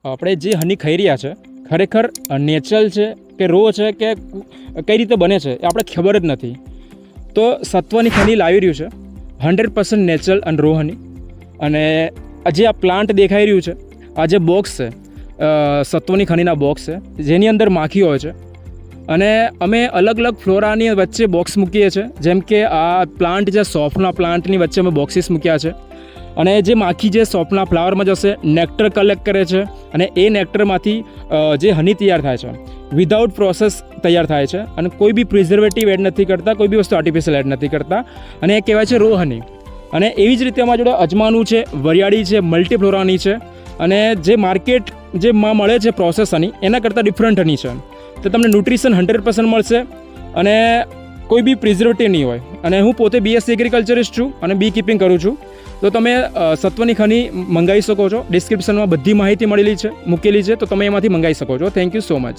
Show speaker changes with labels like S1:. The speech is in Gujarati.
S1: આપણે જે હની ખાઈ રહ્યા છે ખરેખર નેચરલ છે કે રો છે કે કઈ રીતે બને છે એ આપણે ખબર જ નથી. તો સત્વની ખની લાવી રહ્યું છે 100% નેચરલ અને રો હની. અને જે આ પ્લાન્ટ દેખાઈ રહ્યું છે, આ જે બોક્સ છે સત્વની ખનીના બોક્સ છે જેની અંદર માખી હોય છે. અને અમે અલગ અલગ ફ્લોરાની વચ્ચે બોક્સ મૂકીએ છીએ, જેમ કે આ પ્લાન્ટ જે સોફના પ્લાન્ટની વચ્ચે અમે બોક્સીસ મૂક્યા છે. અને જે માખી જે સોફના ફ્લાવરમાં જશે નેક્ટર કલેક્ટ કરે છે અને એ નેક્ટરમાંથી જે હની તૈયાર થાય છે વિધાઉટ પ્રોસેસ તૈયાર થાય છે. અને કોઈ બી પ્રિઝર્વેટિવ એડ નથી કરતા, કોઈ બી વસ્તુ આર્ટિફિશિયલ એડ નથી કરતા, અને એ કહેવાય છે રો હની. અને એવી જ રીતે અમારા જોડે અજમાનું છે, વરિયાળી છે, મલ્ટીફ્લોરાની છે. અને જે માર્કેટ જેમાં મળે છે પ્રોસેસ હની એના કરતાં ડિફરન્ટ હની છે. તો તમને ન્યુટ્રિશન 100% મળશે અને કોઈ બી પ્રિઝર્વેટિવ નહીં હોય. અને હું પોતે BSc એગ્રીકલ્ચરિસ્ટ છું અને બી કીપિંગ કરું છું. તો તમે સત્વની ખની મંગાવી શકો છો. ડિસ્ક્રિપ્શનમાં બધી માહિતી મૂકેલી છે, તો તમે એમાંથી મંગાવી શકો છો. Thank you so much.